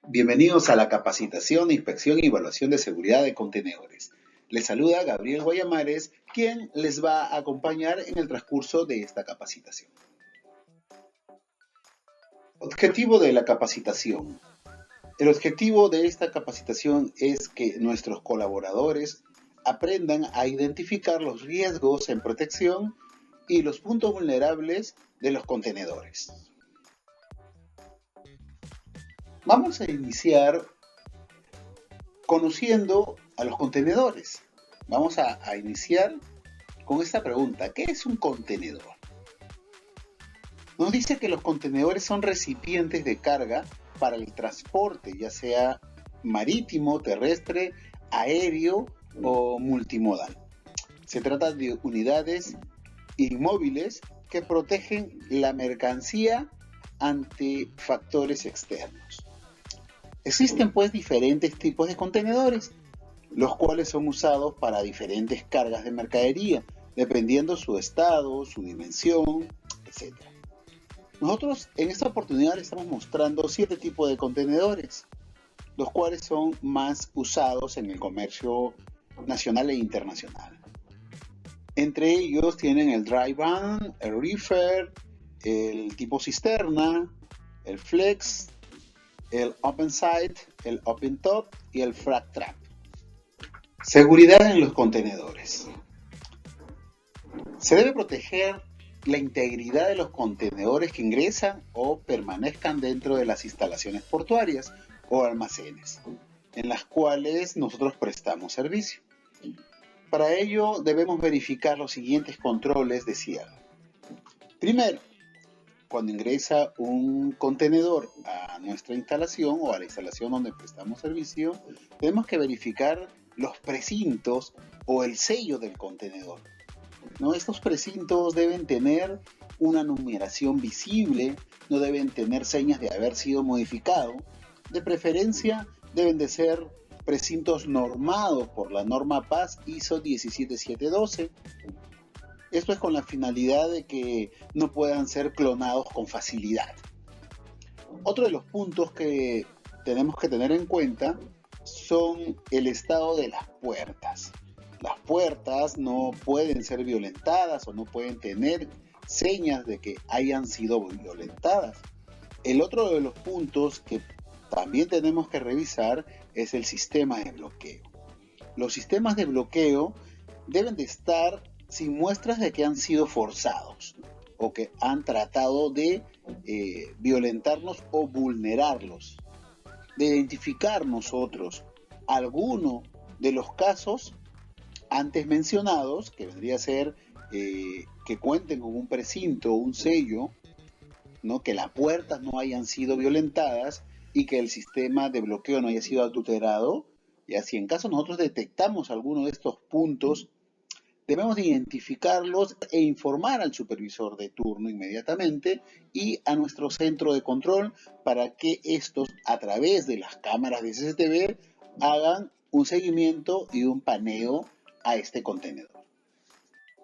Bienvenidos a la capacitación, inspección y evaluación de seguridad de contenedores. Les saluda Gabriel Guayamares, quien les va a acompañar en el transcurso de esta capacitación. Objetivo de la capacitación. El objetivo de esta capacitación es que nuestros colaboradores aprendan a identificar los riesgos en protección y los puntos vulnerables de los contenedores. Vamos a iniciar conociendo a los contenedores. Vamos a iniciar con esta pregunta: ¿qué es un contenedor? Nos dice que los contenedores son recipientes de carga para el transporte, ya sea marítimo, terrestre, aéreo o multimodal. Se trata de unidades inmóviles que protegen la mercancía ante factores externos. Existen pues diferentes tipos de contenedores, los cuales son usados para diferentes cargas de mercadería, dependiendo su estado, su dimensión, etc. Nosotros en esta oportunidad estamos mostrando 7 tipos de contenedores, los cuales son más usados en el comercio nacional e internacional. Entre ellos tienen el dry van, el reefer, el tipo cisterna, el flex, el open side, el open top y el frac trap. Seguridad en los contenedores. Se debe proteger la integridad de los contenedores que ingresan o permanezcan dentro de las instalaciones portuarias o almacenes, en las cuales nosotros prestamos servicio. Para ello debemos verificar los siguientes controles de cierre. Primero, cuando ingresa un contenedor a nuestra instalación o a la instalación donde prestamos servicio, tenemos que verificar los precintos o el sello del contenedor, ¿no? Estos precintos deben tener una numeración visible, no deben tener señas de haber sido modificado. De preferencia deben de ser precintos normados por la norma PAS ISO 17712. Esto es con la finalidad de que no puedan ser clonados con facilidad. Otro de los puntos que tenemos que tener en cuenta son el estado de las puertas. Las puertas no pueden ser violentadas o no pueden tener señas de que hayan sido violentadas. El otro de los puntos que también tenemos que revisar es el sistema de bloqueo. Los sistemas de bloqueo deben de estar sin muestras de que han sido forzados o que han tratado de violentarnos o vulnerarlos. De identificar nosotros alguno de los casos antes mencionados, que vendría a ser que cuenten con un precinto o un sello, ¿no? Que las puertas no hayan sido violentadas y que el sistema de bloqueo no haya sido adulterado. Y así, en caso nosotros detectamos alguno de estos puntos, debemos de identificarlos e informar al supervisor de turno inmediatamente y a nuestro centro de control para que estos, a través de las cámaras de CCTV, hagan un seguimiento y un paneo a este contenedor.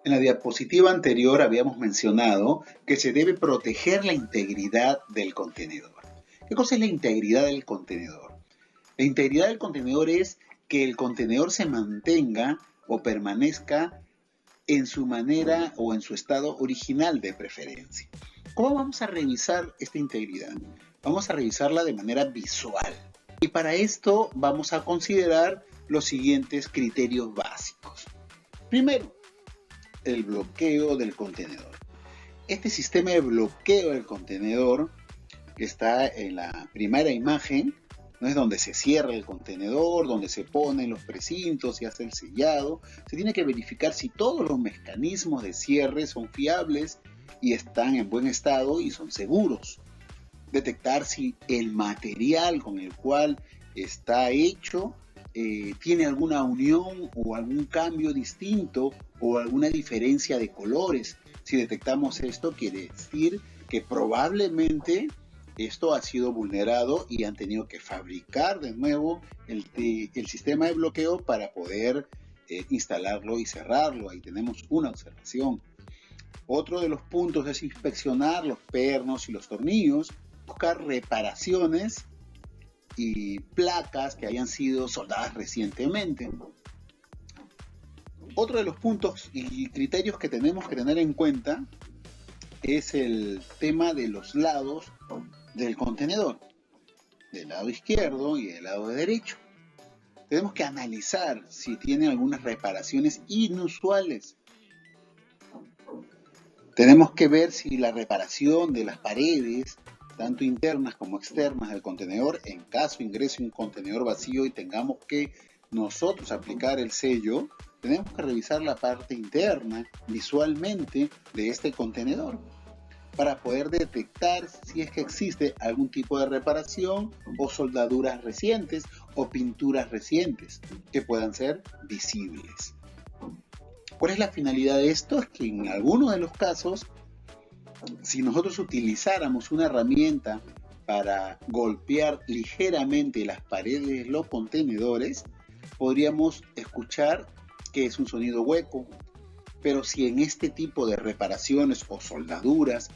En la diapositiva anterior habíamos mencionado que se debe proteger la integridad del contenedor. ¿Qué cosa es la integridad del contenedor? La integridad del contenedor es que el contenedor se mantenga o permanezca en su manera o en su estado original de preferencia. ¿Cómo vamos a revisar esta integridad? Vamos a revisarla de manera visual. Y para esto vamos a considerar los siguientes criterios básicos. Primero, el bloqueo del contenedor. Este sistema de bloqueo del contenedor que está en la primera imagen, no es donde se cierra el contenedor, donde se ponen los precintos y hace el sellado. Se tiene que verificar si todos los mecanismos de cierre son fiables y están en buen estado y son seguros. Detectar si el material con el cual está hecho tiene alguna unión o algún cambio distinto o alguna diferencia de colores. Si detectamos esto, quiere decir que probablemente esto ha sido vulnerado y han tenido que fabricar de nuevo el sistema de bloqueo para poder instalarlo y cerrarlo. Ahí tenemos una observación. Otro de los puntos es inspeccionar los pernos y los tornillos, buscar reparaciones y placas que hayan sido soldadas recientemente. Otro de los puntos y criterios que tenemos que tener en cuenta es el tema de los lados del contenedor, del lado izquierdo y del lado derecho. Tenemos que analizar si tiene algunas reparaciones inusuales. Tenemos que ver si la reparación de las paredes, tanto internas como externas del contenedor, en caso ingrese un contenedor vacío y tengamos que nosotros aplicar el sello, tenemos que revisar la parte interna visualmente de este contenedor para poder detectar si es que existe algún tipo de reparación o soldaduras recientes o pinturas recientes que puedan ser visibles. ¿Cuál es la finalidad de esto? Es que en algunos de los casos, si nosotros utilizáramos una herramienta para golpear ligeramente las paredes de los contenedores, podríamos escuchar que es un sonido hueco. Pero si en este tipo de reparaciones o soldaduras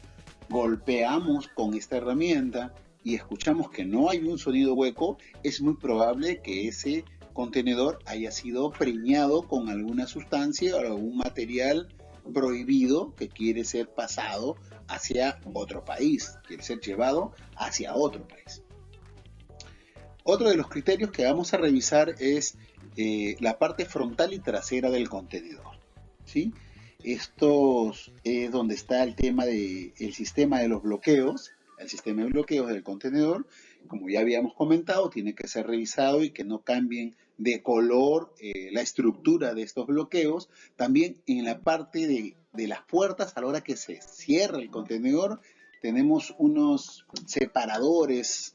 golpeamos con esta herramienta y escuchamos que no hay un sonido hueco, es muy probable que ese contenedor haya sido preñado con alguna sustancia o algún material prohibido que quiere ser pasado hacia otro país, quiere ser llevado hacia otro país. Otro de los criterios que vamos a revisar es la parte frontal y trasera del contenedor, ¿sí? Esto es donde está el tema del sistema de los bloqueos. El sistema de bloqueos del contenedor, como ya habíamos comentado, tiene que ser revisado y que no cambien de color la estructura de estos bloqueos. También en la parte de las puertas, a la hora que se cierra el contenedor, tenemos unos separadores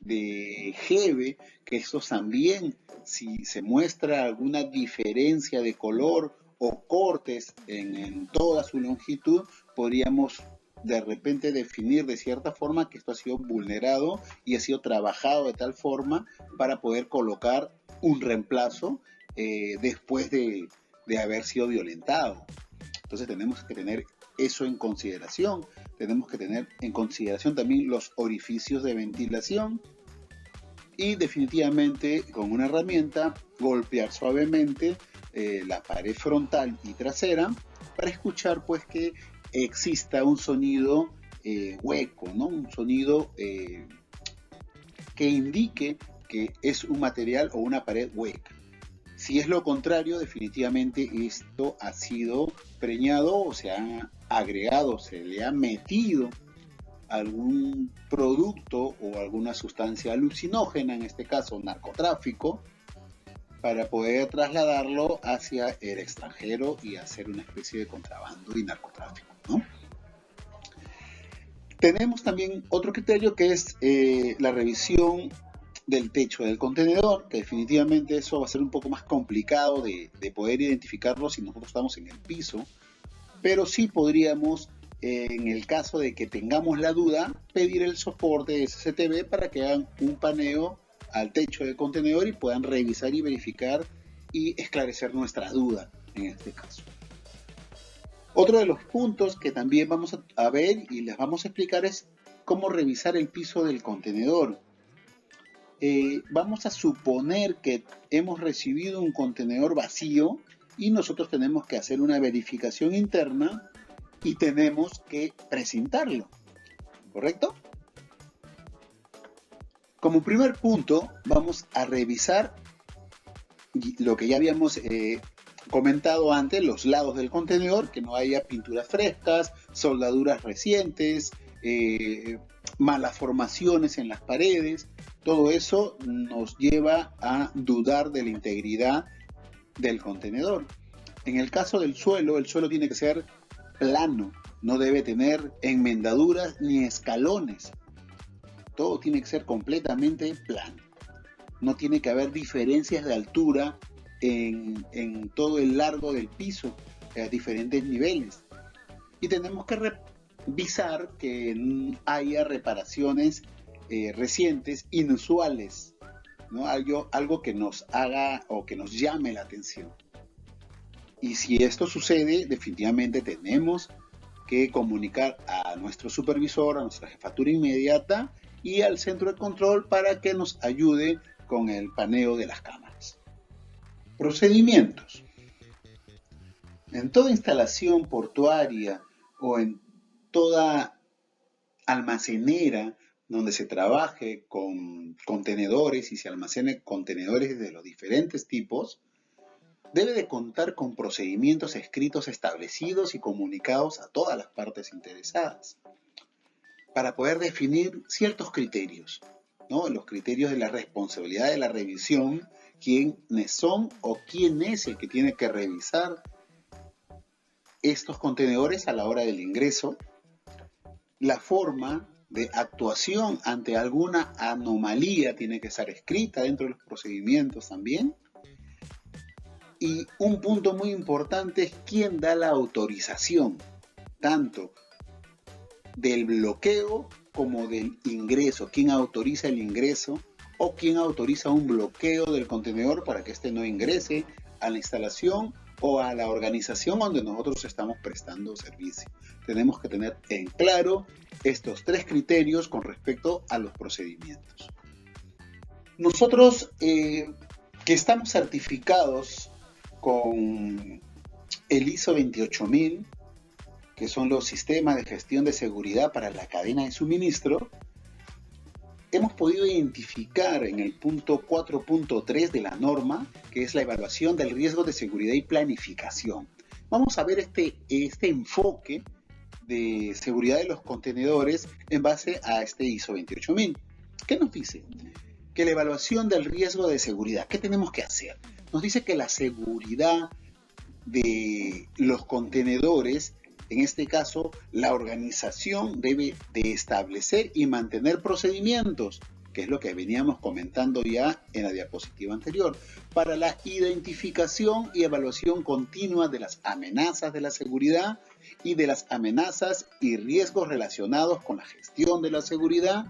de Hebe, que estos también, si se muestra alguna diferencia de color o cortes en toda su longitud, podríamos de repente definir de cierta forma que esto ha sido vulnerado y ha sido trabajado de tal forma para poder colocar un reemplazo después de haber sido violentado. Entonces tenemos que tener eso en consideración. Tenemos que tener en consideración también los orificios de ventilación y definitivamente con una herramienta golpear suavemente la pared frontal y trasera para escuchar pues que exista un sonido hueco, ¿no? Un sonido que indique que es un material o una pared hueca. Si es lo contrario, definitivamente esto ha sido preñado o se ha agregado, se le ha metido algún producto o alguna sustancia alucinógena, en este caso narcotráfico, para poder trasladarlo hacia el extranjero y hacer una especie de contrabando y narcotráfico, ¿no? Tenemos también otro criterio que es la revisión del techo del contenedor, que definitivamente eso va a ser un poco más complicado de poder identificarlo si nosotros estamos en el piso, pero sí podríamos, en el caso de que tengamos la duda, pedir el soporte de CCTV para que hagan un paneo al techo del contenedor y puedan revisar y verificar y esclarecer nuestra duda en este caso. Otro de los puntos que también vamos a ver y les vamos a explicar es cómo revisar el piso del contenedor. Vamos a suponer que hemos recibido un contenedor vacío y nosotros tenemos que hacer una verificación interna y tenemos que precintarlo, ¿correcto? Como primer punto, vamos a revisar lo que ya habíamos comentado antes, los lados del contenedor, que no haya pinturas frescas, soldaduras recientes, malas formaciones en las paredes. Todo eso nos lleva a dudar de la integridad del contenedor. En el caso del suelo, el suelo tiene que ser plano, no debe tener enmendaduras ni escalones. Todo tiene que ser completamente plano. No tiene que haber diferencias de altura en todo el largo del piso, a diferentes niveles. Y tenemos que revisar que haya reparaciones recientes, inusuales, ¿no? Algo que nos haga o que nos llame la atención. Y si esto sucede, definitivamente tenemos que comunicar a nuestro supervisor, a nuestra jefatura inmediata y al centro de control para que nos ayude con el paneo de las cámaras. Procedimientos. En toda instalación portuaria o en toda almacenera donde se trabaje con contenedores y se almacene contenedores de los diferentes tipos, debe de contar con procedimientos escritos establecidos y comunicados a todas las partes interesadas para poder definir ciertos criterios, ¿no? Los criterios de la responsabilidad de la revisión, quiénes son o quién es el que tiene que revisar estos contenedores a la hora del ingreso, la forma de actuación ante alguna anomalía tiene que estar escrita dentro de los procedimientos también. Y un punto muy importante es quién da la autorización, tanto del bloqueo como del ingreso, quién autoriza el ingreso o quién autoriza un bloqueo del contenedor para que éste no ingrese a la instalación o a la organización donde nosotros estamos prestando servicio. Tenemos que tener en claro estos tres criterios con respecto a los procedimientos. Nosotros que estamos certificados con el ISO 28000, que son los sistemas de gestión de seguridad para la cadena de suministro, hemos podido identificar en el punto 4.3 de la norma, que es la evaluación del riesgo de seguridad y planificación. Vamos a ver este enfoque de seguridad de los contenedores en base a este ISO 28000. ¿Qué nos dice? Que la evaluación del riesgo de seguridad, ¿qué tenemos que hacer? Nos dice que la seguridad de los contenedores, en este caso, la organización debe de establecer y mantener procedimientos, que es lo que veníamos comentando ya en la diapositiva anterior, para la identificación y evaluación continua de las amenazas de la seguridad y de las amenazas y riesgos relacionados con la gestión de la seguridad,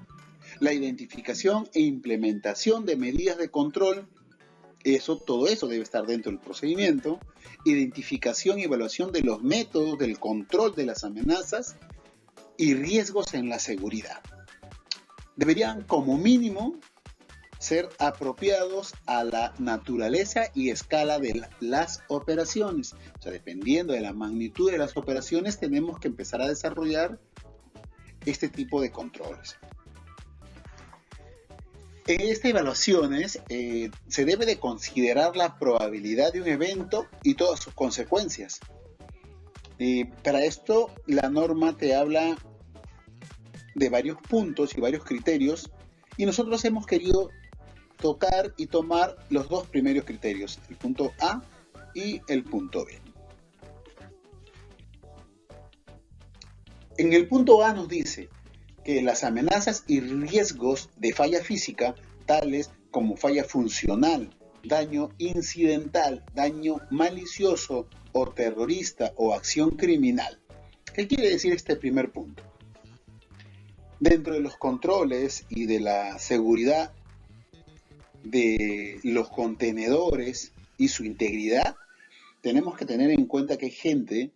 la identificación e implementación de medidas de control. Todo eso debe estar dentro del procedimiento. Identificación y evaluación de los métodos del control de las amenazas y riesgos en la seguridad. Deberían, como mínimo, ser apropiados a la naturaleza y escala de las operaciones. O sea, dependiendo de la magnitud de las operaciones, tenemos que empezar a desarrollar este tipo de controles. En estas evaluaciones se debe de considerar la probabilidad de un evento y todas sus consecuencias. Para esto, la norma te habla de varios puntos y varios criterios, y nosotros hemos querido tocar y tomar los dos primeros criterios, el punto A y el punto B. En el punto A nos dice que las amenazas y riesgos de falla física, tales como falla funcional, daño incidental, daño malicioso o terrorista o acción criminal. ¿Qué quiere decir este primer punto? Dentro de los controles y de la seguridad de los contenedores y su integridad, tenemos que tener en cuenta que hay gente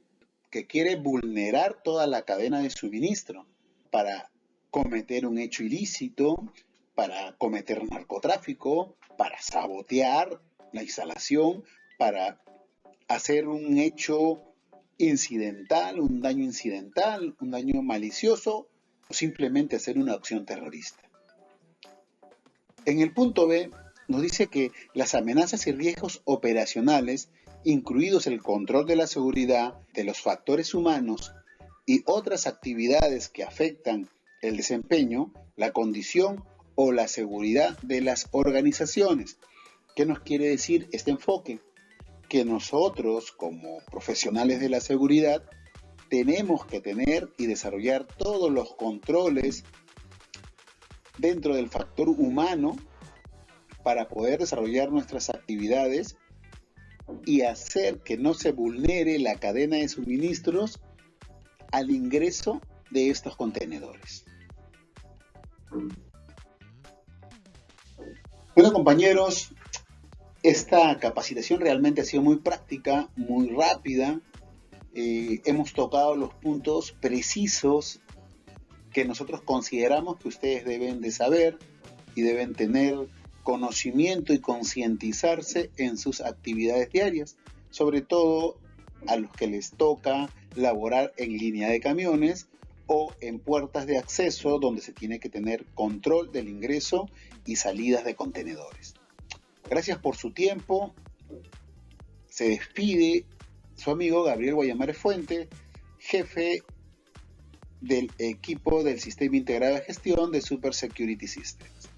que quiere vulnerar toda la cadena de suministro para cometer un hecho ilícito, para cometer narcotráfico, para sabotear la instalación, para hacer un hecho incidental, un daño malicioso o simplemente hacer una acción terrorista. En el punto B nos dice que las amenazas y riesgos operacionales, incluidos el control de la seguridad de los factores humanos y otras actividades que afectan el desempeño, la condición o la seguridad de las organizaciones. ¿Qué nos quiere decir este enfoque? Que nosotros, como profesionales de la seguridad, tenemos que tener y desarrollar todos los controles dentro del factor humano para poder desarrollar nuestras actividades y hacer que no se vulnere la cadena de suministros al ingreso de estos contenedores. Bueno, compañeros, esta capacitación realmente ha sido muy práctica, muy rápida. Hemos tocado los puntos precisos que nosotros consideramos que ustedes deben de saber y deben tener conocimiento y concientizarse en sus actividades diarias, sobre todo a los que les toca laborar en línea de camiones o en puertas de acceso donde se tiene que tener control del ingreso y salidas de contenedores. Gracias por su tiempo. Se despide su amigo Gabriel Guayamare Fuente, jefe del equipo del Sistema Integrado de Gestión de Super Security Systems.